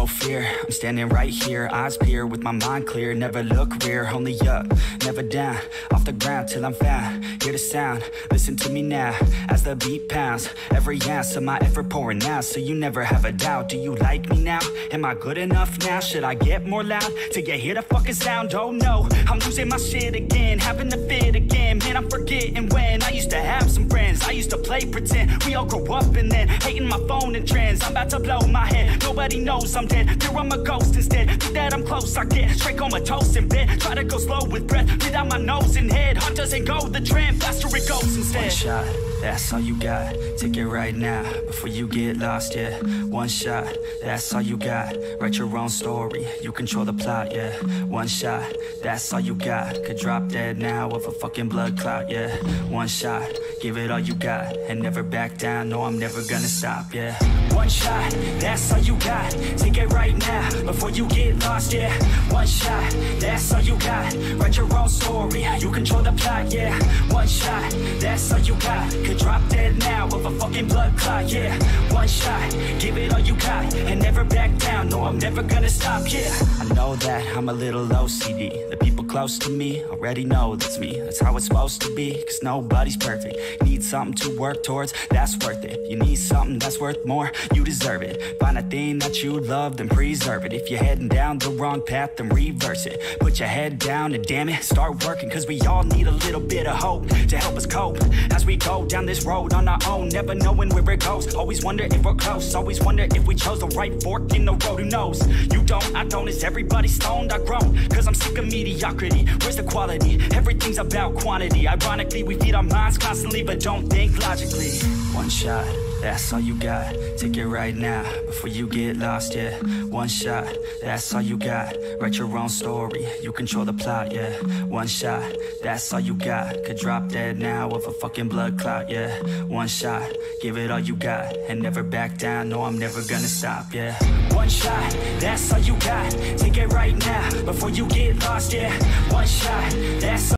no fear, I'm standing right here, eyes peer with my mind clear, never look rear, only up, never down, off the ground till I'm found, hear the sound, listen to me now, as the beat pounds, every ounce of my effort pouring out, so you never have a doubt, do you like me now, am I good enough now, should I get more loud, till you hear the fucking sound, oh no, I'm losing my shit again, having to fit again, man I'm forgetting when, I used to have some friends, I used to play pretend, we all grow up and then, hating my phone and trends, I'm about to blow my head, nobody knows I'm dead, fear I'm a ghost instead, think that I'm close, I get straight comatose in bed, try to go slow with breath, breathe out my nose and head, heart doesn't go the trend, faster it goes instead. One shot, that's all you got, take it right now, before you get lost, yeah, one shot, that's all you got, write your own story, you control the plot, yeah, one shot, that's all you got, could drop dead now of a fucking blood clot, yeah, one shot, give it all you got, and never back down, no I'm never gonna stop, yeah, one shot, that's all you got, take it right now, before you get lost, yeah, one shot, that's all you got, write your own story, you control the plot, yeah, one shot, that's all you got, could drop dead now of a fucking blood clot, yeah, one shot, give it all you got, and never back down, no I'm never gonna stop, yeah, I know that I'm a little OCD, the people close to me already know that's me, that's how it's supposed to be, cause nobody's perfect, you need something to work towards, that's worth it, you need something that's worth more, you deserve it, find a thing that you love, then preserve it, if you're heading down the wrong path, then reverse it, put your head down and damn it, start working, cause we all need a little bit of hope, to help us cope, as we go down this road on our own, never knowing where it goes, always wonder if we're close, always wonder if we chose the right fork in the road, who knows, you don't, I don't, is everybody stoned, I've grown, cause I'm sick of mediocrity, where's the quality, everything's about quantity, ironically we feed our minds constantly, but don't think logically, one shot, that's all you got, take it right now, before you get lost, yeah, one shot, that's all you got, write your own story, you control the plot, yeah, one shot, that's all you got, could drop dead now of a fucking blood clot, yeah, one shot, give it all you got, and never back down, no I'm never gonna stop, yeah, one shot, that's all you got, take it right now, before you get lost, yeah, one shot, that's all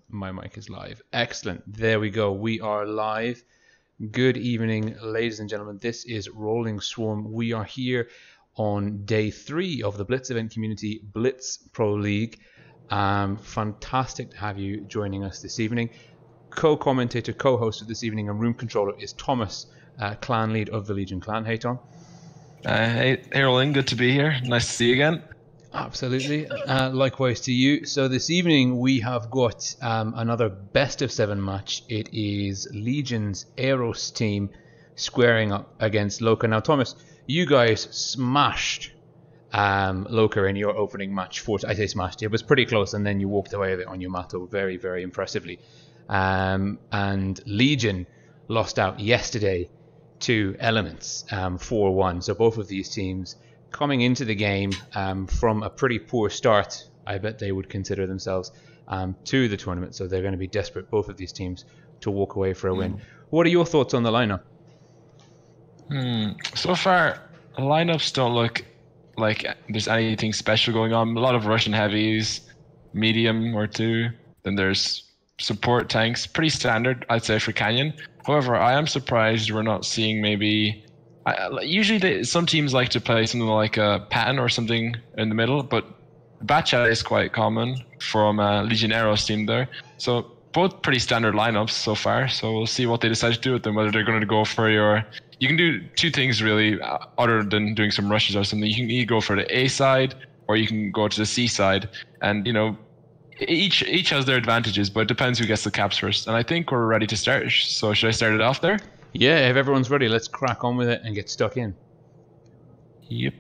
My mic is live. Excellent. There we go. We are live. Good evening, ladies and gentlemen. This is Rolling Swarm. We are here on day 3 of the Blitz event community Blitz Pro League. Fantastic to have you joining us this evening. Co-commentator, co-host of this evening and room controller is Thomas, clan lead of the Legion clan. Hey, Tom. Hey, Rolling. Good to be here. Nice to see you again. Absolutely. Likewise to you. So this evening we have got another best of 7 match. It is Legion's EROS team squaring up against LOCA. Now, Thomas, you guys smashed LOCA in your opening match. I say smashed. It was pretty close, and then you walked away with it on your Yamato very, very impressively. And Legion lost out yesterday to Elements 4-1. So both of these teams coming into the game from a pretty poor start. I bet they would consider themselves to the tournament, so they're going to be desperate, both of these teams, to walk away for a win. What are your thoughts on the lineup? So far, the lineups don't look like there's anything special going on. A lot of Russian heavies, medium or 2. Then there's support tanks, pretty standard, I'd say, for Canyon. However, I am surprised we're not seeing maybe... usually some teams like to play something like a Patton or something in the middle, but Batchat is quite common from Legion EROS team there. So both pretty standard lineups so far, so we'll see what they decide to do with them, whether they're going to go for your... You can do 2 things really, other than doing some rushes or something. You can either go for the A side, or you can go to the C side, and you know, each has their advantages, but it depends who gets the caps first. And I think we're ready to start, so should I start it off there? Yeah, if everyone's ready, let's crack on with it and get stuck in. Yep.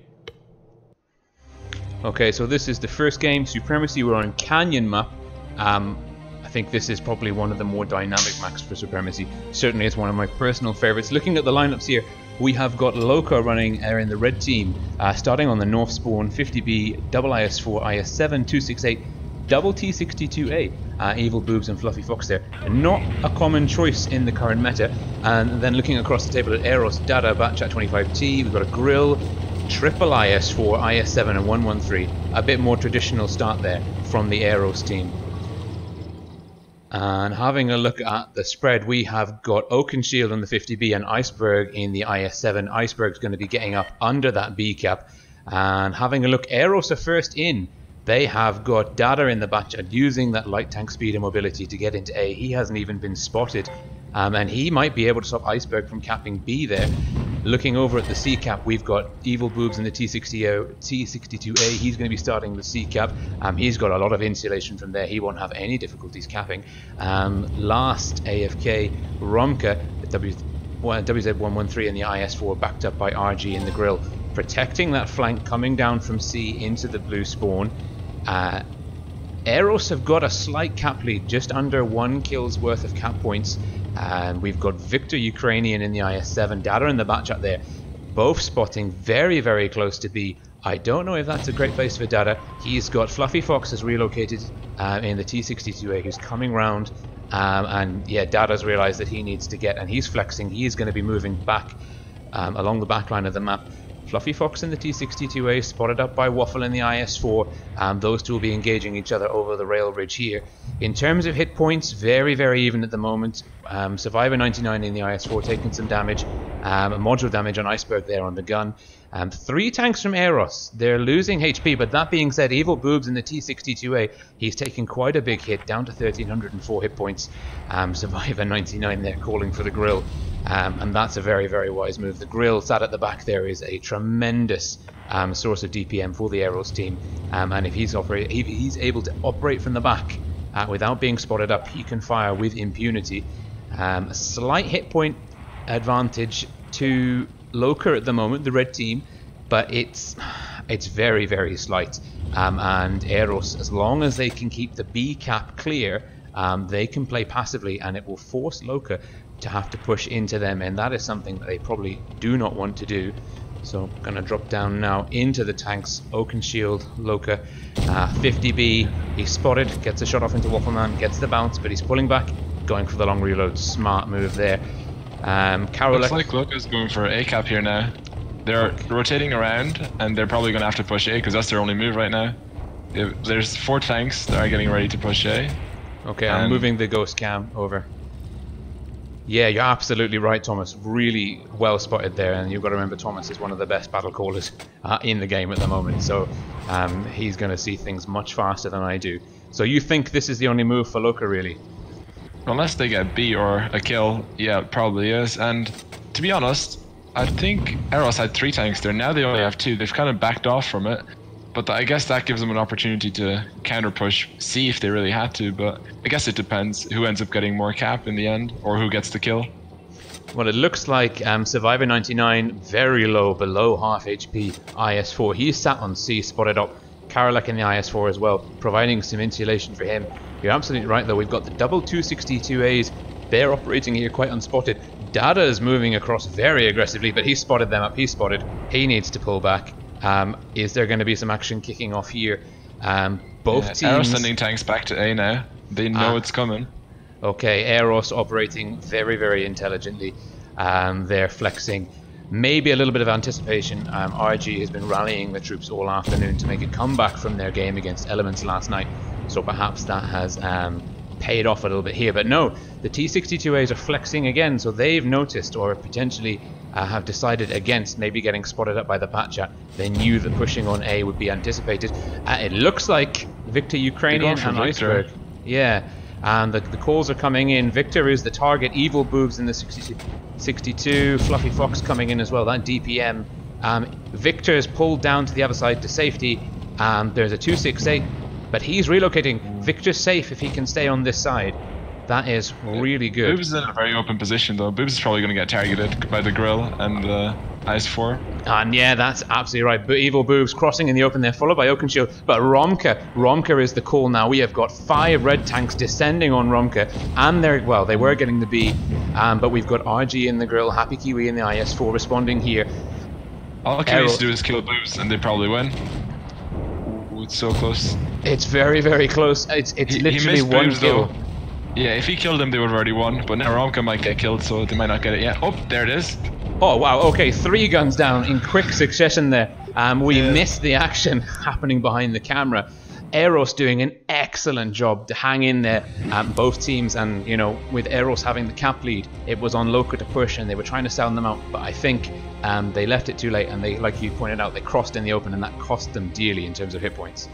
Okay, so this is the first game, Supremacy. We're on Canyon map. I think this is probably one of the more dynamic maps for Supremacy. Certainly it's one of my personal favorites. Looking at the lineups here, we have got LOCA running in the red team, starting on the North spawn, 50B, double IS4, IS7, 268, double T62A, Evil Boobs and Fluffy Fox there. Not a common choice in the current meta. And then looking across the table at EROS, Dada, Batchat 25T, we've got a Grill, triple IS4, IS7 and 113. A bit more traditional start there from the EROS team. And having a look at the spread, we have got Oakenshield on the 50B and Iceberg in the IS7. Iceberg's going to be getting up under that B cap. And having a look, EROS are first in. They have got Dada in the Batchat using that light tank speed and mobility to get into A. He hasn't even been spotted. And he might be able to stop Iceberg from capping B there. Looking over at the C cap, we've got Evil Boobs in the T62A. He's going to be starting the C cap. He's got a lot of insulation from there. He won't have any difficulties capping. Last AFK, Romka, WZ113 in the IS4, backed up by RG in the Grill, protecting that flank coming down from C into the blue spawn. EROS have got a slight cap lead, just under 1 kill's worth of cap points. And we've got Victor Ukrainian in the IS7, Dada in the Batchat there, both spotting very, very close to B. I don't know if that's a great place for Dada. He's got Fluffy Fox has relocated in the T62A, who's coming round. And yeah, Dada's realised that he needs to get, and he's flexing. He is going to be moving back along the back line of the map. Fluffy Fox in the T62A, spotted up by Waffle in the IS4. Those two will be engaging each other over the rail ridge here. In terms of hit points, very, very even at the moment. Survivor 99 in the IS4 taking some damage. Module damage on Iceberg there on the gun. 3 tanks from EROS. They're losing HP, but that being said, Evil Boobs in the T62A, he's taking quite a big hit, down to 1304 hit points. Survivor 99 there calling for the Grill. And that's a very, very wise move. The Grill sat at the back there is a tremendous source of DPM for the EROS team. And if he's able to operate from the back without being spotted up, he can fire with impunity. A slight hit point advantage to LOCA at the moment, the red team, but it's very, very slight. And EROS, as long as they can keep the B cap clear, they can play passively, and it will force LOCA to have to push into them, and that is something that they probably do not want to do. So I'm going to drop down now into the tanks. Oakenshield, LOCA, 50B, he's spotted, gets a shot off into Waffleman, gets the bounce, but he's pulling back, going for the long reload. Smart move there. Looks like LOCA's going for A cap here now. They're rotating around, and they're probably going to have to push A, because that's their only move right now. There's 4 tanks that are getting ready to push A. Okay, I'm moving the ghost cam over. Yeah, you're absolutely right, Thomas. Really well spotted there, and you've got to remember Thomas is one of the best battle callers in the game at the moment, so he's going to see things much faster than I do. So you think this is the only move for LOCA, really? Unless they get B or a kill, yeah, it probably is. And to be honest, I think EROS had 3 tanks there. Now they only have 2. They've kind of backed off from it. But I guess that gives them an opportunity to counter push, see if they really had to. But I guess it depends who ends up getting more cap in the end, or who gets the kill. Well, it looks like Survivor99, very low, below half HP, IS4. He's sat on C, spotted up. Karolek in the IS4 as well, providing some insulation for him. You're absolutely right, though. We've got the double 262As. They're operating here quite unspotted. Dada is moving across very aggressively, but he's spotted them up. He's spotted. He needs to pull back. Is there going to be some action kicking off here? Both teams EROS sending tanks back to A now. They know it's coming. Okay, EROS operating very, very intelligently. They're flexing. Maybe a little bit of anticipation. RG has been rallying the troops all afternoon to make a comeback from their game against Elements last night. So perhaps that has paid off a little bit here. But no, the T62As are flexing again. So they've noticed, or potentially have decided against maybe getting spotted up by the Patchat. They knew that pushing on A would be anticipated. It looks like Victor Ukrainian and Iceberg. Yeah, and the calls are coming in. Victor is the target. Evil Boobs in the 62. Fluffy Fox coming in as well. That DPM. Victor's pulled down to the other side to safety. There's a 268, but he's relocating. Victor's safe if he can stay on this side. That is really good. Boobs is in a very open position, though. Boobs is probably going to get targeted by the grill and the IS4. And yeah, that's absolutely right. But Evil Boobs crossing in the open there, followed by Oakenshield. But Romka is the call now. We have got 5 red tanks descending on Romka, and they were getting the B, but we've got RG in the grill, Happy Kiwi in the IS4 responding here. All Kiwi needs to do is kill Boobs, and they probably win. Ooh, it's so close. It's very, very close. It's literally one kill. Yeah, if he killed him, they would have already won. But now Romka might get killed, so they might not get it yet. Oh, there it is. Oh, wow. Okay, 3 guns down in quick succession there. We missed the action happening behind the camera. EROS doing an excellent job to hang in there. Both teams, and with EROS having the cap lead, it was on LOCA to push, and they were trying to sound them out. But I think they left it too late, and they, like you pointed out, they crossed in the open, and that cost them dearly in terms of hit points.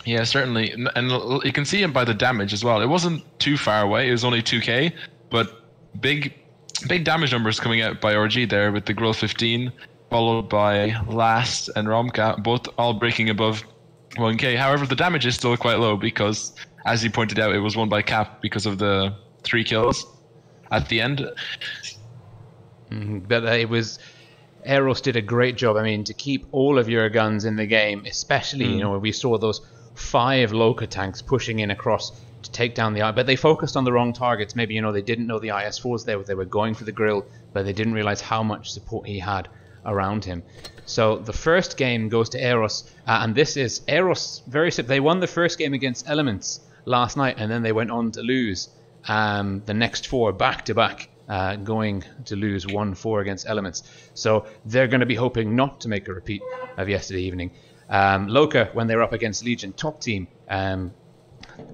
Yeah, certainly, and you can see him by the damage as well. It wasn't too far away; it was only 2k, but big damage numbers coming out by RG there with the Grill 15, followed by Last and Romka, both all breaking above 1k. However, the damage is still quite low because, as you pointed out, it was won by Cap because of the 3 kills at the end. But it was. EROS did a great job. I mean, to keep all of your guns in the game, especially we saw those 5 LOCA tanks pushing in across to take down the I. But they focused on the wrong targets. Maybe they didn't know the IS4s there. They were going for the grill, but they didn't realize how much support he had around him. So the first game goes to EROS, and this is EROS. Very simple. They won the first game against Elements last night, and then they went on to lose the next 4 back to back. Going to lose 1-4 against Elements. So they're going to be hoping not to make a repeat of yesterday evening. LOCA, when they were up against Legion top team,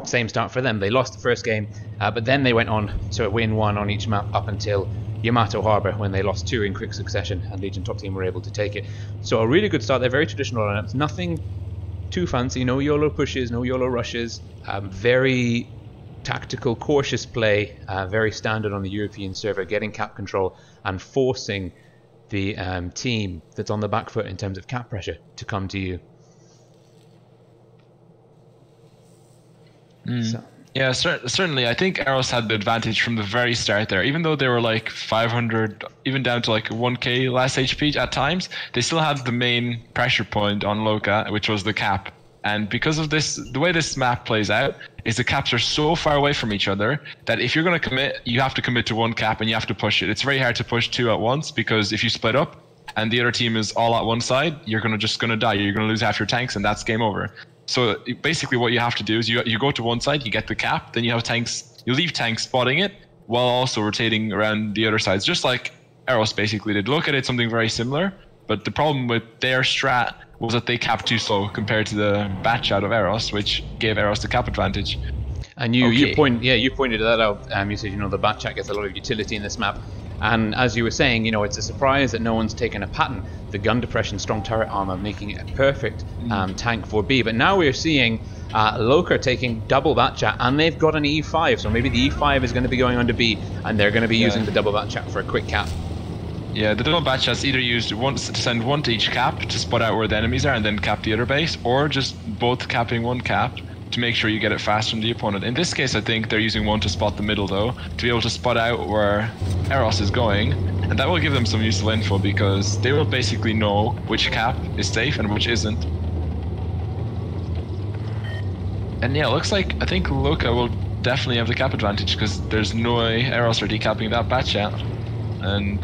same start for them. They lost the first game, but then they went on to win 1 on each map up until Yamato Harbour, when they lost 2 in quick succession, and Legion top team were able to take it. So a really good start. They're very traditional lineups. Nothing too fancy. No YOLO pushes, no YOLO rushes. Very tactical, cautious play, very standard on the European server, getting cap control and forcing the team that's on the back foot in terms of cap pressure to come to you. So. Yeah, certainly. I think EROS had the advantage from the very start there. Even though they were like 500, even down to like 1k less HP at times, they still had the main pressure point on LOCA, which was the cap. And because of this, the way this map plays out is the caps are so far away from each other that if you're going to commit, you have to commit to 1 cap and you have to push it. It's very hard to push 2 at once, because if you split up and the other team is all at one side, you're just going to die. You're going to lose half your tanks, and that's game over. So basically what you have to do is you go to one side, you get the cap, then you have tanks, you leave tanks spotting it while also rotating around the other sides, just like EROS basically did. LOCA did something very similar, but the problem with their strat was that they capped too slow compared to the batch out of EROS, which gave EROS the cap advantage. And you pointed that out. You said, you know, the bat chat gets a lot of utility in this map. And as you were saying, you know, it's a surprise that no one's taken a pattern. The gun depression, strong turret armor, making it a perfect tank for B. But now we're seeing LOCA taking double bat chat, and they've got an E5. So maybe the E5 is going to be going on to B, and they're going to be using the double bat chat for a quick cap. Yeah, the double bat chat's either used once to send one to each cap to spot out where the enemies are and then cap the other base, or just both capping one cap to make sure you get it fast from the opponent. In this case, I think they're using one to spot the middle, though, to be able to spot out where EROS is going, and that will give them some useful info because they will basically know which cap is safe and which isn't. And yeah, looks like I think LOCA will definitely have the cap advantage because there's no way EROS are decapping that bat chat, and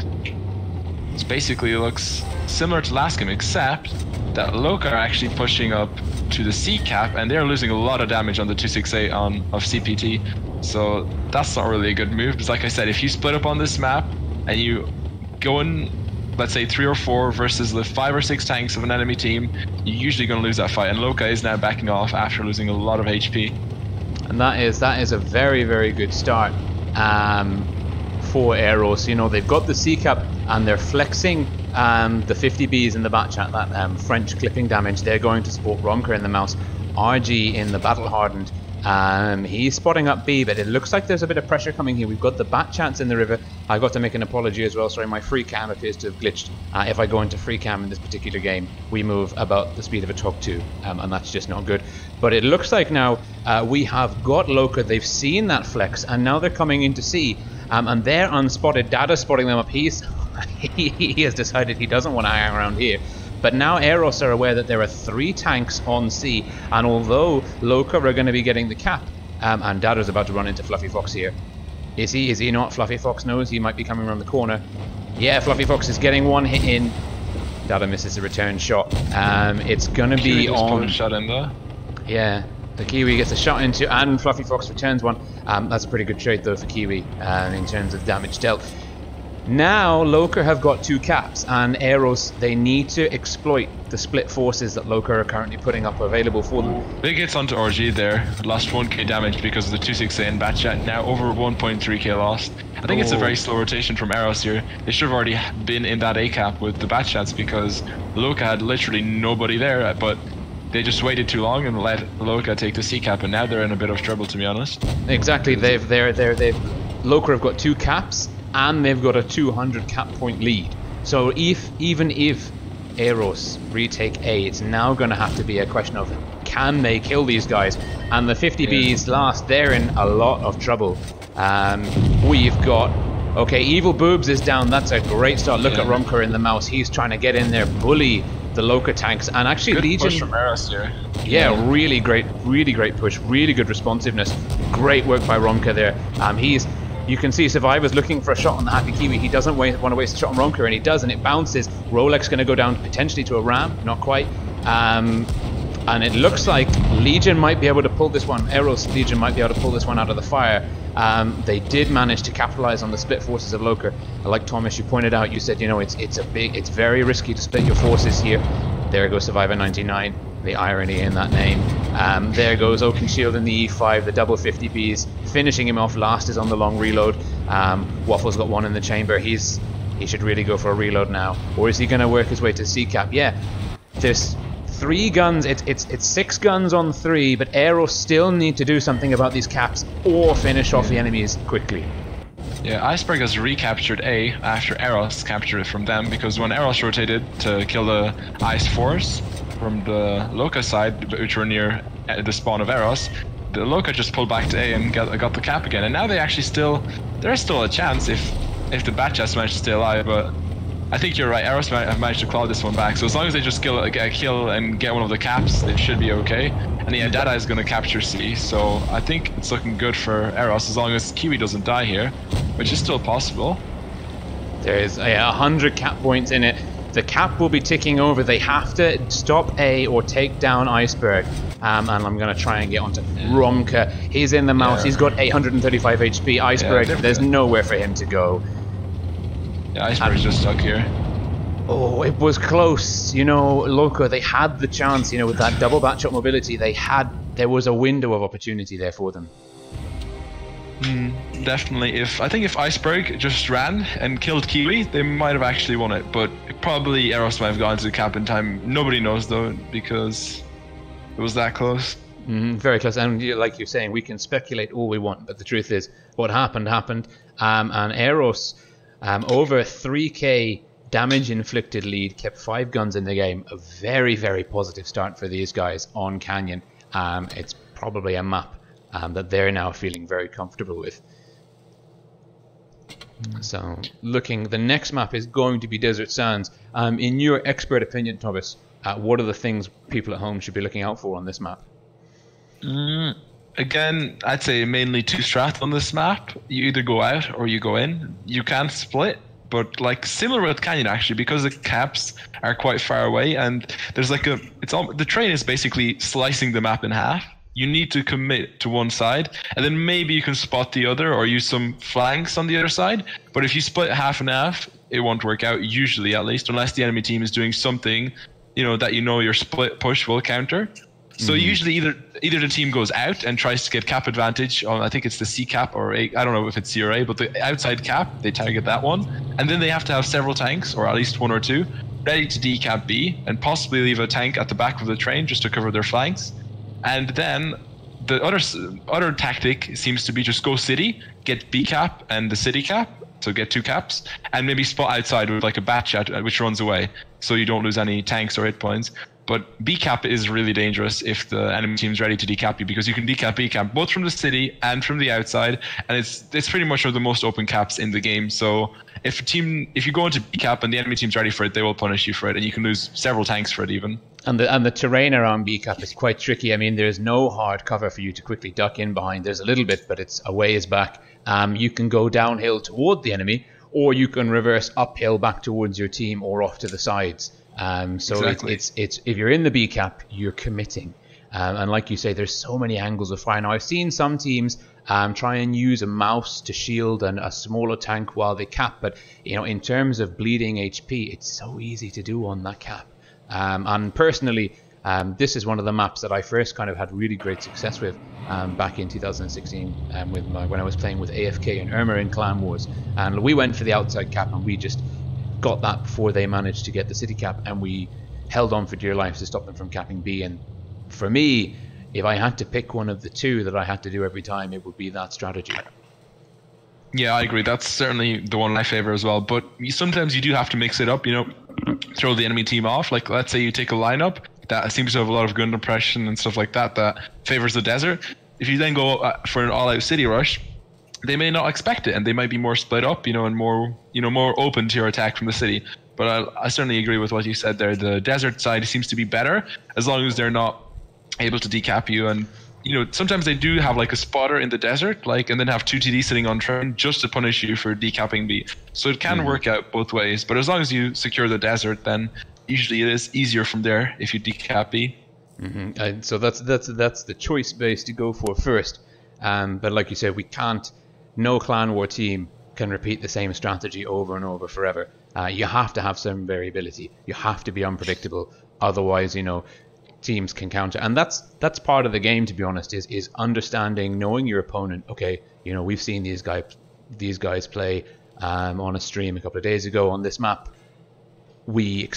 it basically looks similar to last game, except that LOCA are actually pushing up to the C cap, and they're losing a lot of damage on the 268 of CPT. So that's not really a good move. Because like I said, if you split up on this map and you go in, let's say 3 or 4 versus the 5 or 6 tanks of an enemy team, you're usually going to lose that fight. And LOCA is now backing off after losing a lot of HP. And that is a very, very good start for EROS. You know, they've got the C cap and they're flexing the 50Bs in the bat chat, that French clipping damage. They're going to support Romka in the mouse, RG in the battle hardened. He's spotting up B, but it looks like there's a bit of pressure coming here. We've got the bat chats in the river. I got to make an apology as well. Sorry, my free cam appears to have glitched. If I go into free cam in this particular game, we move about the speed of a Tog 2, and that's just not good. But it looks like now we have got LOCA. They've seen that flex, and now they're coming in to C, and they're unspotted. Dada's spotting them up. He has decided he doesn't want to hang around here. But now EROS are aware that there are 3 tanks on C, and although LOCA are going to be getting the cap, and Dada's about to run into Fluffy Fox here. Is he not? Fluffy Fox knows he might be coming around the corner. Yeah, Fluffy Fox is getting one hit in. Dada misses the return shot. It's going to be on... shot in there. Yeah, the Kiwi gets a shot into, and Fluffy Fox returns one. That's a pretty good trade though for Kiwi in terms of damage dealt. Now LOCA have got 2 caps, and EROS, they need to exploit the split forces that LOCA are currently putting up available for them. Big hits onto RG there, lost 1k damage because of the 268 in bat chat, now over 1.3k lost. I think it's a very slow rotation from EROS here. They should have already been in that A cap with the bat chats because LOCA had literally nobody there, but they just waited too long and let LOCA take the C cap, and now they're in a bit of trouble, to be honest. Exactly, LOCA have got 2 caps, and they've got a 200 cap point lead. So even if EROS retake A, it's now going to have to be a question of can they kill these guys? And the 50Bs last, they're in a lot of trouble. We've got... Okay, Evil Boobs is down. That's a great start. Look at Romka in the mouse. He's trying to get in there, bully the LOCA tanks, and actually good Legion... push from EROS here. Yeah, really great push, really good responsiveness. Great work by Romka there. You can see Survivor's looking for a shot on the Happy Kiwi. He doesn't want to waste a shot on Romka, and he does, and it bounces. Rolex going to go down potentially to a ram, not quite. And it looks like Legion might be able to pull this one. EROS Legion might be able to pull this one out of the fire. They did manage to capitalize on the split forces of LOCA. Like Thomas, you pointed out, you said, you know, it's very risky to split your forces here. There goes Survivor 99. The irony in that name. There goes Oaken Shield in the E5, the double 50Bs, finishing him off. Last is on the long reload. Waffle's got one in the chamber. He should really go for a reload now. Or is he going to work his way to C-cap? Yeah, there's 3 guns. It's 6 guns on 3, but EROS still need to do something about these caps or finish off the enemies quickly. Yeah, Iceberg has recaptured A after EROS captured it from them, because when EROS rotated to kill the Ice Force from the LOCA side, which were near the spawn of EROS, the LOCA just pulled back to A and got the cap again. And now they actually there's still a chance if the bat chats manage to stay alive, but I think you're right, EROS have managed to claw this one back. So as long as they just get a kill and get one of the caps, they should be okay. And yeah, Dada is going to capture C, so I think it's looking good for EROS as long as Kiwi doesn't die here, which is still possible. There is 100 cap points in it. The cap will be ticking over. They have to stop A or take down Iceberg. And I'm going to try and get onto Romka. He's in the mouse. He's got 835 HP. Iceberg, there's nowhere for him to go. Yeah, Iceberg's just stuck here. Oh, it was close. but you know, LOCA, they had the chance, you know, with that double batch-up mobility, there was a window of opportunity there for them. Definitely. I think if Iceberg just ran and killed Kiwi, they might have actually won it. But probably EROS might have gone to the cap in time. Nobody knows though, because it was that close. Very close. And like you're saying, we can speculate all we want, but the truth is, what happened. And EROS, over 3k damage inflicted lead, kept 5 guns in the game. A very, very positive start for these guys on Canyon. It's probably a map that they're now feeling very comfortable with. So, the next map is going to be Desert Sands. In your expert opinion, Thomas, what are the things people at home should be looking out for on this map? Again, I'd say mainly 2 strats on this map. You either go out or you go in. You can't split, but like similar with Canyon actually, because the caps are quite far away, and there's like the train is basically slicing the map in half. You need to commit to one side, and then maybe you can spot the other or use some flanks on the other side. But if you split half and half, it won't work out, usually at least, unless the enemy team is doing something, you know, that you know your split push will counter. So usually either the team goes out and tries to get cap advantage on, I think it's the C cap or A, I don't know if it's C or A, but the outside cap, they target that one. And then they have to have several tanks, or at least 1 or 2, ready to decap B, and possibly leave a tank at the back of the train just to cover their flanks. And then the other tactic seems to be just go city, get B cap and the city cap, so get 2 caps, and maybe spot outside with like a batch which runs away, so you don't lose any tanks or hit points. But B cap is really dangerous if the enemy team's ready to decap you, because you can decap B cap both from the city and from the outside, and it's pretty much one of the most open caps in the game. So if you go into B cap and the enemy team's ready for it, they will punish you for it, and you can lose several tanks for it even. And the terrain around B cap is quite tricky. I mean, there's no hard cover for you to quickly duck in behind. There's a little bit, but it's a ways back. You can go downhill toward the enemy, or you can reverse uphill back towards your team or off to the sides. So exactly. it's if you're in the B cap, you're committing. And like you say, there's so many angles of fire. Now, I've seen some teams try and use a mouse to shield and a smaller tank while they cap, but you know, in terms of bleeding HP, it's so easy to do on that cap. And personally, this is one of the maps that I first kind of had really great success with back in 2016 when I was playing with AFK and Irma in Clan Wars. And we went for the outside cap, and we just got that before they managed to get the city cap, and we held on for dear life to stop them from capping B. And for me, if I had to pick one of the 2 that I had to do every time, it would be that strategy. Yeah, I agree. That's certainly the one I favor as well. But sometimes you do have to mix it up, you know, throw the enemy team off. Like, let's say you take a lineup that seems to have a lot of gun depression and stuff like that favors the desert. If you then go for an all-out city rush, they may not expect it, and they might be more split up, you know, and more open to your attack from the city. But I certainly agree with what you said there. The desert side seems to be better as long as they're not able to decap you. And you know, sometimes they do have like a spotter in the desert, and then have 2 TD sitting on train just to punish you for decapping B. So it can work out both ways. But as long as you secure the desert, then usually it is easier from there if you decap B. And so that's the choice base to go for first. But like you said, no clan war team can repeat the same strategy over and over forever. You have to have some variability. You have to be unpredictable. Otherwise, you know, teams can counter. And that's part of the game, to be honest, is understanding, knowing your opponent. Okay, you know, we've seen these guys play on a stream a couple of days ago on this map. We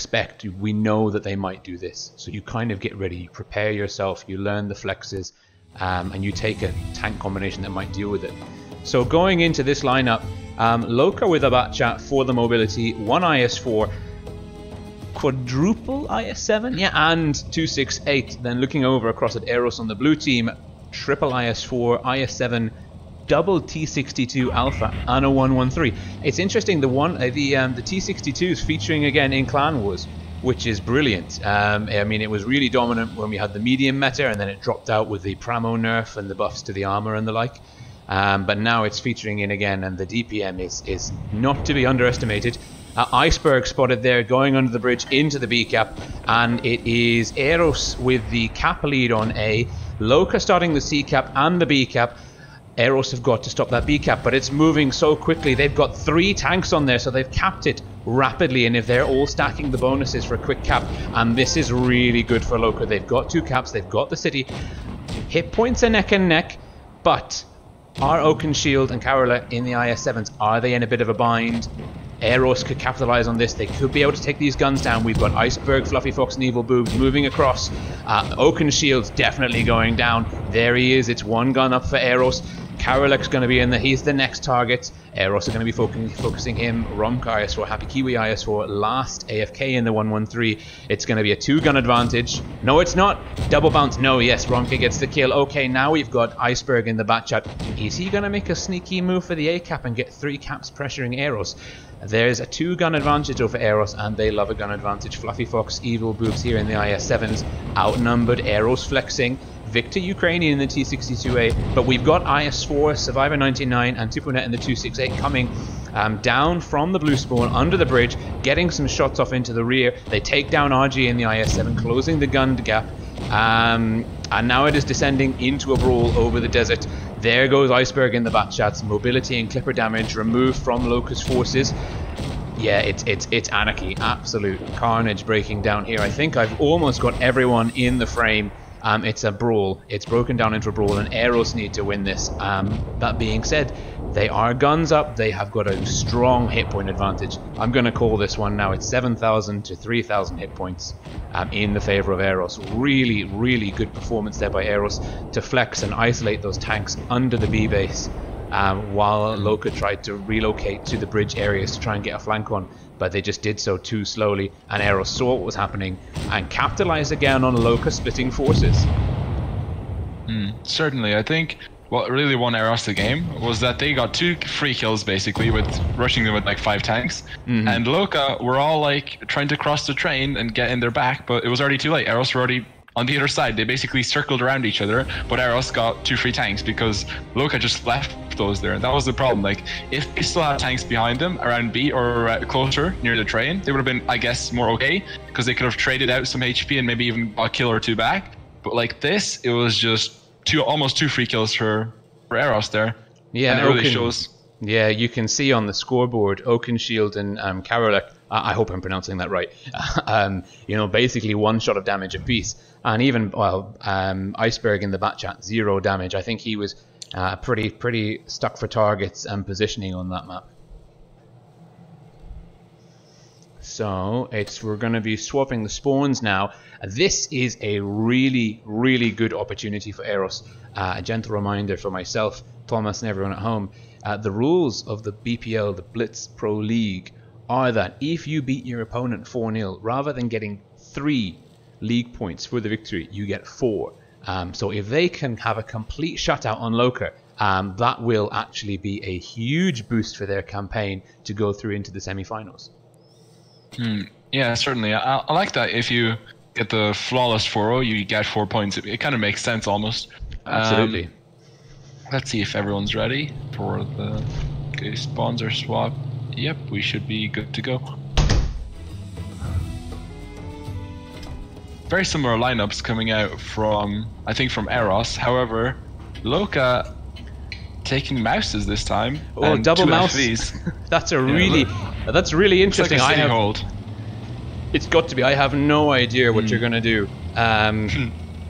know that they might do this. So you kind of get ready, you prepare yourself, you learn the flexes, and you take a tank combination that might deal with it. So going into this lineup, LOCA with a Batchat for the mobility, 1 IS4, quadruple IS7, and 268. Then looking over across at EROS on the blue team, triple IS4, IS7, double T62 Alpha, and a 113. It's interesting, the T62 is featuring again in Clan Wars, which is brilliant. I mean, it was really dominant when we had the medium meta, and then it dropped out with the Pramo nerf and the buffs to the armor and the like. But now it's featuring in again, and the DPM is not to be underestimated. Iceberg spotted there going under the bridge into the B cap, and it is EROS with the cap lead on A, LOCA starting the C cap and the B cap. EROS have got to stop that B cap, but it's moving so quickly. They've got 3 tanks on there, so they've capped it rapidly, and if they're all stacking the bonuses for a quick cap, and this is really good for LOCA. They've got 2 caps, they've got the city. Hit points are neck and neck, but are Oakenshield and Carola in the IS-7s? Are they in a bit of a bind? EROS could capitalize on this. They could be able to take these guns down. We've got Iceberg, Fluffy Fox, and Evil Boobs moving across. Oakenshield's definitely going down. There he is. It's 1 gun up for EROS. Karolek's going to be in there. He's the next target. EROS are going to be focusing him. Romka IS4, Happy Kiwi IS4, last AFK in the 113. It's going to be a 2-gun advantage. No, it's not. Double bounce. No, yes, Romka gets the kill. Okay, now we've got Iceberg in the back chat. Is he going to make a sneaky move for the A cap and get 3 caps pressuring EROS? There's a 2-gun advantage over EROS, and they love a gun advantage. Fluffy Fox, Evil Boobs here in the IS-7s. Outnumbered, EROS flexing. Victor Ukrainian in the T62A, but we've got IS4, Survivor 99, and Tuponet in the 268 coming down from the blue spawn under the bridge, getting some shots off into the rear. They take down RG in the IS7, closing the gun gap, and now it is descending into a brawl over the desert. There goes Iceberg in the back chats. Mobility and clipper damage removed from LOCA's forces. Yeah, it's anarchy, absolute carnage breaking down here. I think I've almost got everyone in the frame. It's a brawl. It's broken down into a brawl, and EROS need to win this. That being said, they are guns up. They have got a strong hit point advantage. I'm going to call this one now. It's 7,000 to 3,000 hit points in the favor of EROS. Really, really good performance there by EROS to flex and isolate those tanks under the B base, while LOCA tried to relocate to the bridge areas to try and get a flank on. But they just did so too slowly, and EROS saw what was happening and capitalized again on LOCA splitting forces. Certainly, I think what really won EROS the game was that they got 2 free kills basically with rushing them with like 5 tanks, and LOCA were all like trying to cross the train and get in their back, but it was already too late. EROS were already on the other side. They basically circled around each other, but EROS got 2 free tanks because LOCA just left those there. That was the problem. Like, if they still had tanks behind them around B or closer near the train, they would have been, I guess, more okay, because they could have traded out some HP and maybe even a kill or 2 back. But like this, it was just almost 2 free kills for EROS there. Yeah, and it really shows. Yeah, you can see on the scoreboard, Oakenshield and Karolek, I hope I'm pronouncing that right, you know, basically 1 shot of damage apiece. And even, well, Iceberg in the back chat, 0 damage. I think he was pretty stuck for targets and positioning on that map. So we're going to be swapping the spawns now. This is a really, really good opportunity for EROS. A gentle reminder for myself, Thomas, and everyone at home. The rules of the BPL, the Blitz Pro League, are that if you beat your opponent 4-0, rather than getting 3 league points for the victory, you get 4. So if they can have a complete shutout on LOCA, that will actually be a huge boost for their campaign to go through into the semi-finals. Yeah, certainly. I like that. If you get the flawless 4-0, you get 4 points. It kind of makes sense almost. Absolutely. Let's see if everyone's ready for the spawns are swapped. Yep, we should be good to go. Very similar lineups coming out from, I think, from EROS. However, LOCA taking mouses this time. Oh, double mouse. That's a really, that's really interesting. It's like a hold. It's got to be. I have no idea what you're gonna do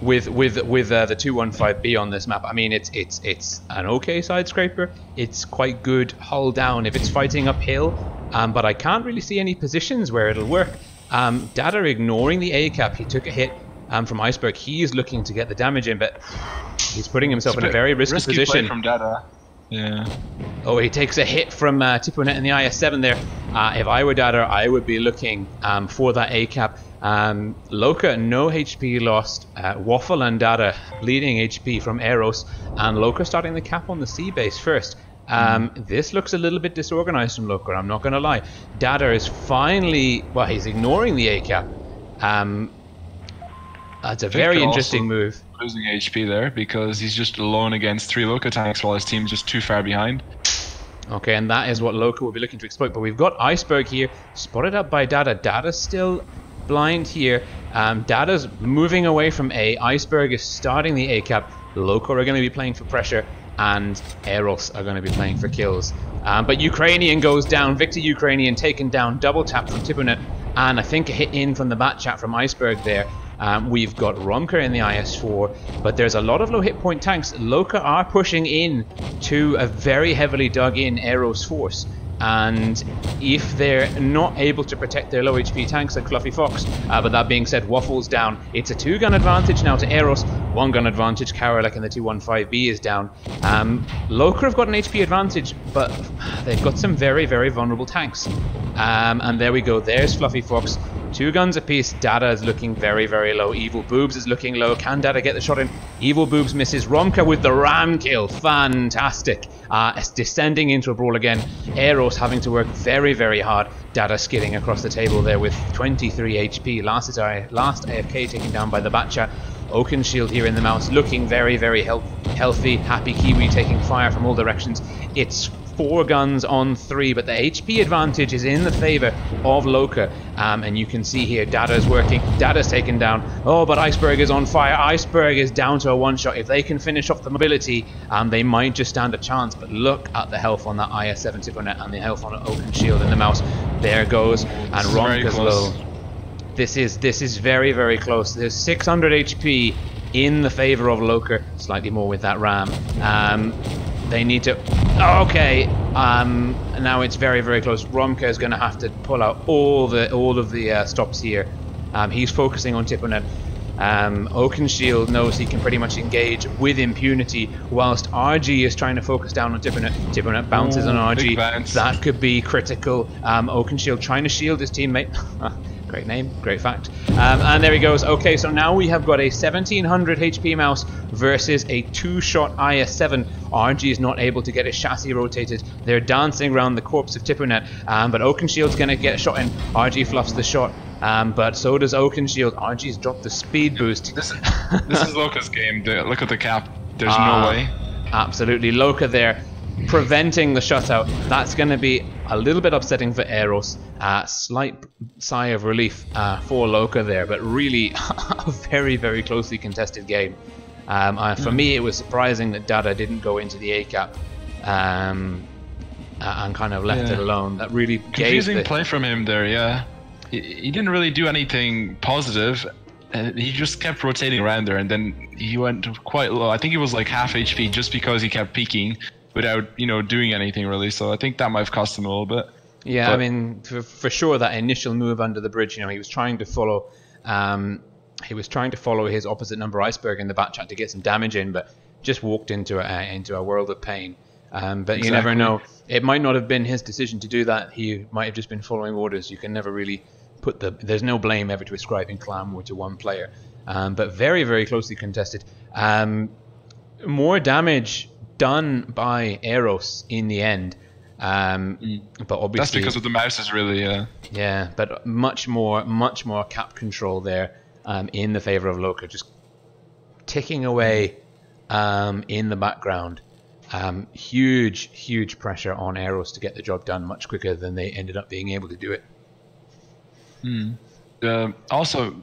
with the 215B on this map. I mean, it's an okay side scraper. It's quite good hull down if it's fighting uphill, but I can't really see any positions where it'll work. Dada ignoring the A cap. He took a hit from Iceberg. He is looking to get the damage in, but he's putting himself in a very risky position. Play from Dada. Yeah. Oh, he takes a hit from Tiponet in the IS-7 there. If I were Dada, I would be looking for that A cap. LOCA, no HP lost. Waffle and Dada bleeding HP from EROS, and LOCA starting the cap on the C base first. This looks a little bit disorganized from LOCA, I'm not going to lie. Dada is finally, well, he's ignoring the A cap. That's a very interesting move. Losing HP there because he's just alone against 3 LOCA tanks while his team's just too far behind. Okay, and that is what LOCA will be looking to exploit. But we've got Iceberg here, spotted up by Dada. Dada's still blind here. Dada's moving away from A. Iceberg is starting the A cap. LOCA are going to be playing for pressure. and EROS are going to be playing for kills. But Ukrainian goes down. Victor Ukrainian taken down. Double tap from Tiponet. And I think a hit in from the bat chat from Iceberg there. We've got Romka in the IS-4, but there's a lot of low hit point tanks. LOCA are pushing in to a very heavily dug in EROS force. And if they're not able to protect their low HP tanks like Fluffy Fox, but that being said, Waffle's down. It's a 2-gun advantage now to EROS, 1-gun advantage. Karolek in the 215B is down. LOCA have got an HP advantage, but they've got some very, very vulnerable tanks. And there we go, there's Fluffy Fox. 2 guns apiece. Dada is looking very, very low. Evil Boobs is looking low. Can Dada get the shot in? Evil Boobs misses. Romka with the ram kill. Fantastic. It's descending into a brawl again. EROS having to work very, very hard. Dada skidding across the table there with 23 HP. Last AFK taken down by the Batcha. Oakenshield here in the mouse looking very, very healthy. Happy Kiwi taking fire from all directions. It's 4 guns on 3, but the HP advantage is in the favor of LOCA. And you can see here Dada's working. Dada's taken down. Oh, but Iceberg is on fire. Iceberg is down to a 1-shot. If they can finish off the mobility, they might just stand a chance. But look at the health on that IS-7 Tiponet and the health on Oakenshield in the mouse. There goes. And Romka's low. This is very, very close. There's 600 HP in the favor of LOCA. Slightly more with that ram. They need to... Okay. Now it's very, very close. Romka is going to have to pull out all of the stops here. He's focusing on Tiponet. Oakenshield knows he can pretty much engage with impunity, whilst RG is trying to focus down on Tiponet. Tiponet bounces on RG. That could be critical. Oakenshield trying to shield his teammate. Great name, great fact. And there he goes. Okay, so now we have got a 1700 HP mouse versus a 2-shot IS-7. RG is not able to get his chassis rotated. They're dancing around the corpse of Tiponet, but Oakenshield's going to get a shot in. RG fluffs the shot, but so does Oakenshield. RG's dropped the speed boost. This is LOCA's game. Look at the cap. There's no way. Absolutely. LOCA there, preventing the shutout. That's going to be a little bit upsetting for EROS. Slight sigh of relief for LOCA there, but really a very, very closely contested game. For me, it was surprising that Dada didn't go into the A-cap and kind of left it alone. That really confusing play from him there. Yeah, he didn't really do anything positive. He just kept rotating around there, and then he went quite low. I think he was like half HP just because he kept peeking without doing anything really. So I think that might have cost him a little bit. Yeah, but I mean, for sure that initial move under the bridge, he was trying to follow. He was trying to follow his opposite number Iceberg in the back chat to get some damage in, but just walked into a world of pain. But exactly. You never know. It might not have been his decision to do that. He might have just been following orders. You can never really put there's no blame ever to ascribing Clam or to one player. But very, very closely contested. More damage done by EROS in the end. But obviously that's because of the mouses, really. Yeah, but much more cap control there in the favor of LOCA, just ticking away in the background. Huge pressure on EROS to get the job done much quicker than they ended up being able to do it. Also,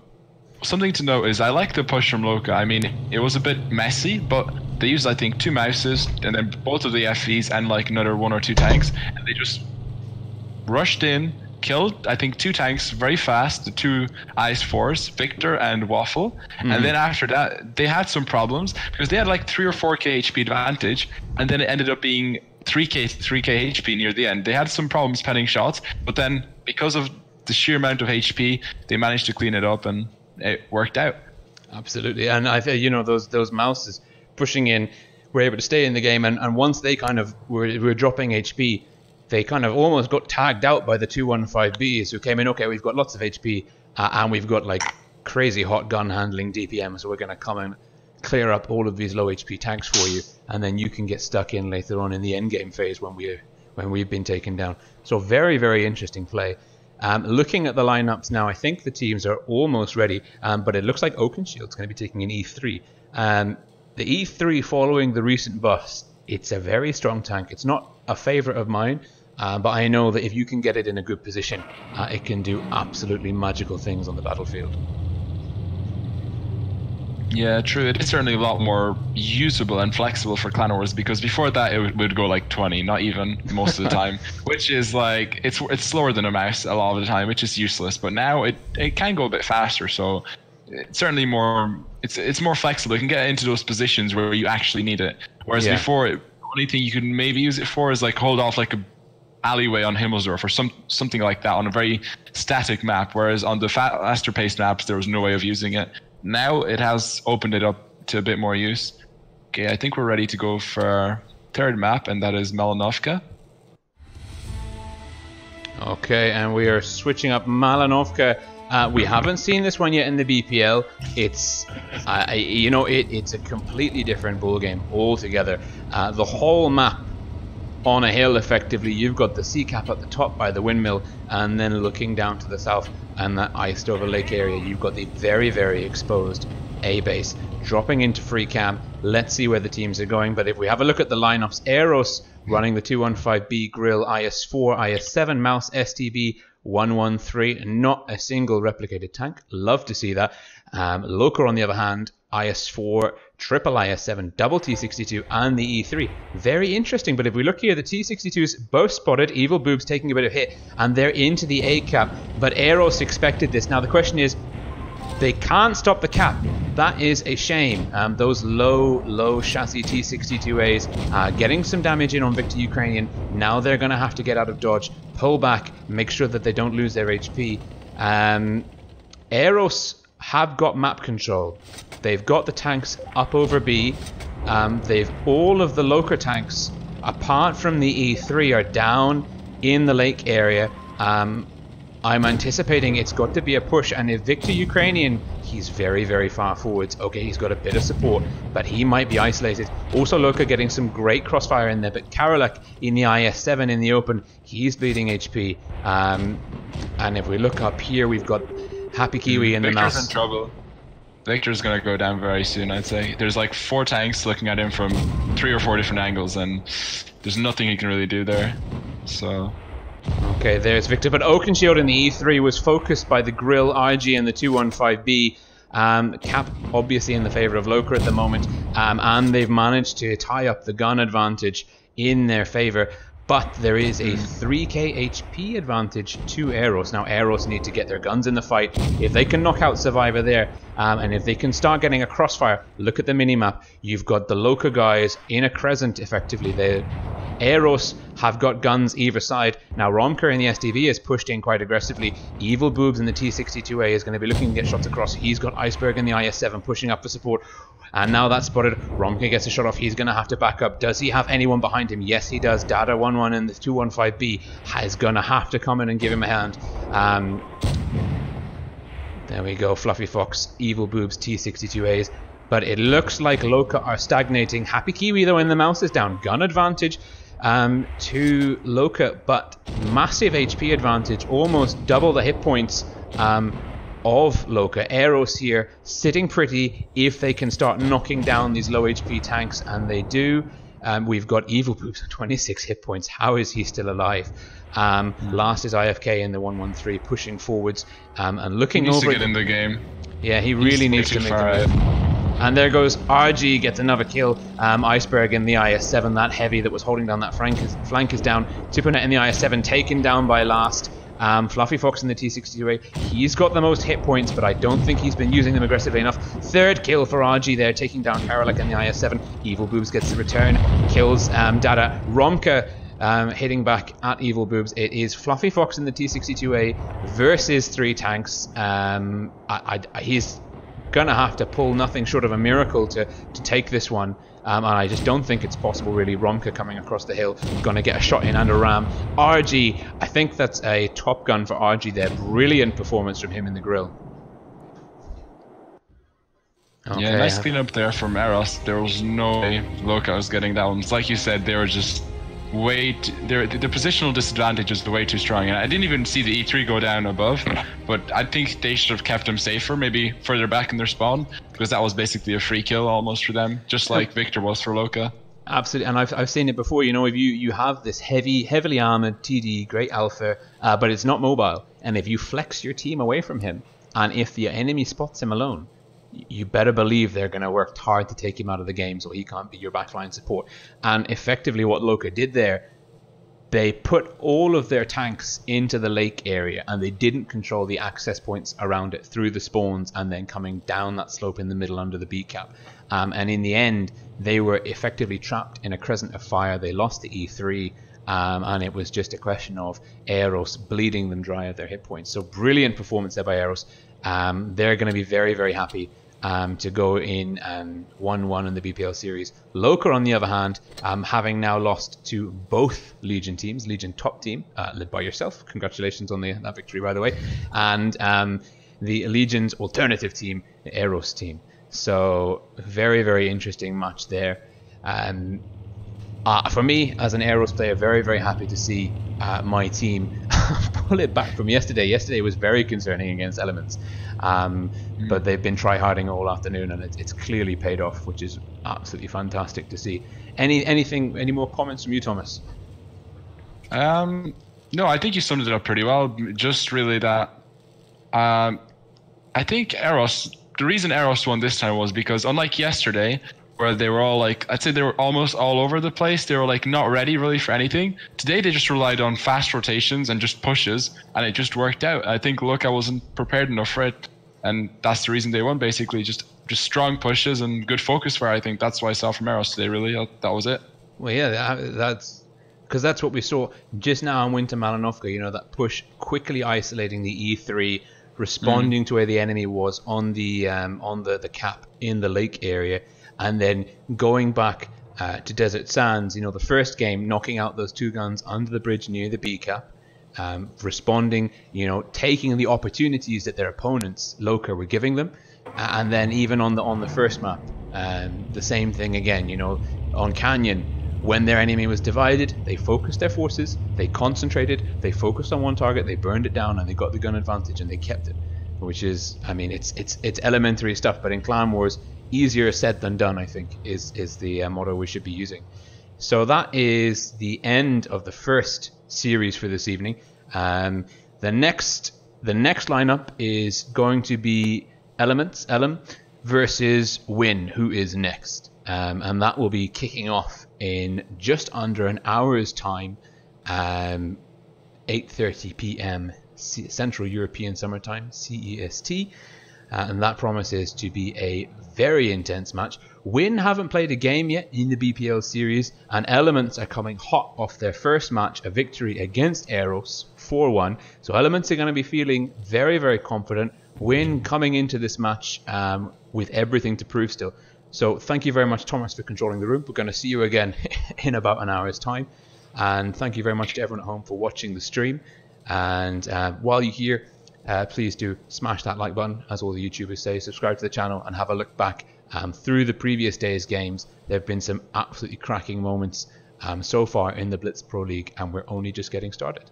something to note is I like the push from LOCA. I mean, it was a bit messy, but they used, I think, 2 mouses and then both of the FVs and like another 1 or 2 tanks, and they just rushed in, killed, I think, 2 tanks very fast, the 2 IS-4s, Victor and Waffle. And then after that, they had some problems because they had like 3 or 4k HP advantage, and then it ended up being 3k HP near the end. They had some problems penning shots, but then because of the sheer amount of HP, they managed to clean it up and it worked out. Absolutely. And I think, those mouses pushing in were able to stay in the game, and once they kind of were dropping HP, they kind of almost got tagged out by the 215Bs who came in. Okay, we've got lots of HP and we've got like crazy hot gun handling DPM, so we're going to come and clear up all of these low HP tanks for you, and then you can get stuck in later on in the end game phase when we've been taken down. So very, very interesting play. Looking at the lineups now, I think the teams are almost ready, but it looks like Oakenshield's going to be taking an E3. The E3, following the recent buffs, it's a very strong tank. It's not a favorite of mine, but I know that if you can get it in a good position, it can do absolutely magical things on the battlefield. Yeah, true. It is certainly a lot more usable and flexible for clan wars, because before that it would go like 20, not even most of the time, which is like it's slower than a mouse a lot of the time, which is useless. But now it can go a bit faster, so it's certainly more it's more flexible. It can get into those positions where you actually need it. Whereas before, the only thing you could maybe use it for is like hold off like a alleyway on Himmelsdorf or something like that on a very static map. Whereas on the faster paced maps, there was no way of using it. Now it has opened it up to a bit more use. Okay, I think we're ready to go for our third map, and that is Malinovka. Okay, and we are switching up Malinovka. We haven't seen this one yet in the BPL. It's, it's a completely different ball game altogether. The whole map on a hill, effectively, you've got the sea cap at the top by the windmill, and then looking down to the south and that iced over lake area, you've got the very, very exposed A base dropping into free cam. Let's see where the teams are going. But if we have a look at the lineups, EROS running the 215B grill, IS4, IS7 mouse, STB 113, not a single replicated tank. Love to see that. LOCA on the other hand, IS4, triple IS7, double T62, and the E3. Very interesting, but if we look here, the T62s both spotted, Evil Boobs taking a bit of hit, and they're into the A cap, but EROS expected this. Now the question is, they can't stop the cap. That is a shame. Those low chassis T62As getting some damage in on Victor Ukrainian. Now they're going to have to get out of dodge, pull back, make sure that they don't lose their HP. EROS have got map control. They've got the tanks up over B. They've all of the LOCA tanks, apart from the E3, are down in the lake area. I'm anticipating it's got to be a push, and if Victor Ukrainian, he's very, very far forwards. Okay, he's got a bit of support, but he might be isolated. Also, LOCA getting some great crossfire in there, but Karolak in the IS7 in the open, he's bleeding HP. And if we look up here, we've got Happy Kiwi in the mouse. Victor's in trouble. Victor's gonna go down very soon, I'd say. There's like 4 tanks looking at him from 3 or 4 different angles, and there's nothing he can really do there. So... Okay, there's Victor, but Oakenshield in the E3 was focused by the grill, RG, and the 215B. Cap obviously in the favour of LOCA at the moment, and they've managed to tie up the gun advantage in their favour. But there is a 3k HP advantage to EROS. Now EROS need to get their guns in the fight. If they can knock out Survivor there, and if they can start getting a crossfire, look at the minimap. You've got the LOCA guys in a crescent, effectively. EROS have got guns either side. Now Romker in the STV is pushed in quite aggressively. Evil Boobs in the T62A is going to be looking to get shots across. He's got Iceberg in the IS7 pushing up for support. And now that's spotted. Romker gets a shot off. He's going to have to back up. Does he have anyone behind him? Yes, he does. Dada 1-1 in the 215B is going to have to come in and give him a hand. There we go. Fluffy Fox, Evil Boobs, T62As. But it looks like LOCA are stagnating. Happy Kiwi, though, in the mouse is down. Gun advantage to LOCA, but massive HP advantage. Almost double the hit points of LOCA. EROS here sitting pretty if they can start knocking down these low HP tanks, and they do. We've got Evil Boobs 26 hit points. How is he still alive? Last is IFK in the 113 pushing forwards and looking over. He needs to get in the game. Yeah, he really needs to make the move. And there goes RG, gets another kill. Iceberg in the IS7, that heavy that was holding down that flank is down. Tiponet in the IS7 taken down by last. Fluffy Fox in the T62A, he's got the most hit points, but I don't think he's been using them aggressively enough. Third kill for RG there, taking down Karolak in the IS7. Evil Boobs gets the return, kills Dada. Romka hitting back at Evil Boobs. It is Fluffy Fox in the T62A versus 3 tanks. He's gonna have to pull nothing short of a miracle to take this one. And I just don't think it's possible, really. Romka coming across the hill, gonna get a shot in and a ram. RG, I think that's a top gun for RG there. Brilliant performance from him in the grill. Okay. Yeah, nice cleanup there from EROS. There was no way LOCA was getting down. It's like you said, they were just their positional disadvantage is way too strong, and I didn't even see the E3 go down above, but I think they should have kept them safer, maybe further back in their spawn, because that was basically a free kill almost for them, just like Victor was for LOCA. Absolutely, and I've seen it before. You know, if you have this heavily armored TD Great Alpha, but it's not mobile, and if you flex your team away from him, and if the enemy spots him alone, you better believe they're going to work hard to take him out of the game so he can't be your backline support. And effectively what LOCA did there, they put all of their tanks into the lake area and they didn't control the access points around it through the spawns and then coming down that slope in the middle under the B cap. And in the end, they were effectively trapped in a crescent of fire. They lost the E3. And it was just a question of EROS bleeding them dry of their hit points. So brilliant performance there by EROS. They're going to be very, very happy to go in 1-1 in the BPL series. LOCA, on the other hand, having now lost to both Legion teams, Legion top team, led by yourself. Congratulations on that victory, by the way. And the Legion's alternative team, the EROS team. So very, very interesting match there. For me, as an EROS player, very, very happy to see my team pull it back from yesterday. Yesterday was very concerning against Elements, but they've been try-harding all afternoon, and it's clearly paid off, which is absolutely fantastic to see. Any more comments from you, Thomas? No, I think you summed it up pretty well. Just really that I think EROS, the reason EROS won this time was because, unlike yesterday, where they were all like, I'd say they were almost all over the place. They were like not ready really for anything. Today they just relied on fast rotations and just pushes, and it just worked out. I think LOCA wasn't prepared enough for it, and that's the reason they won, basically. Just strong pushes and good focus fire. I think that's what I saw from EROS today, really. That was it. Well, yeah, that's because that's what we saw just now on Winter Malinovka. You know, that push, quickly isolating the E3, responding to where the enemy was on the cap in the lake area. And then going back to Desert Sands, you know, the first game, knocking out those two guns under the bridge near the B cap, responding, you know, taking the opportunities that their opponents, LOCA, were giving them. And then even on the first map, the same thing again, you know, on Canyon, when their enemy was divided, they focused their forces, they concentrated, they focused on one target, they burned it down, and they got the gun advantage, and they kept it. Which is, I mean, it's elementary stuff, but in Clan Wars, easier said than done, I think, is the motto we should be using. So that is the end of the first series for this evening. The next lineup is going to be ELEM versus Win, who is next. And that will be kicking off in just under an hour's time, 8:30 p.m. Central European Summertime, CEST. And that promises to be a very intense match. Win haven't played a game yet in the BPL series, and Elements are coming hot off their first match, a victory against EROS 4-1. So Elements are going to be feeling very, very confident. Win coming into this match with everything to prove still. So thank you very much, Thomas, for controlling the room. We're going to see you again in about an hour's time. And thank you very much to everyone at home for watching the stream. And while you're here, please do smash that like button, as all the YouTubers say, subscribe to the channel, and have a look back through the previous day's games. There have been some absolutely cracking moments so far in the Blitz Pro League, and we're only just getting started.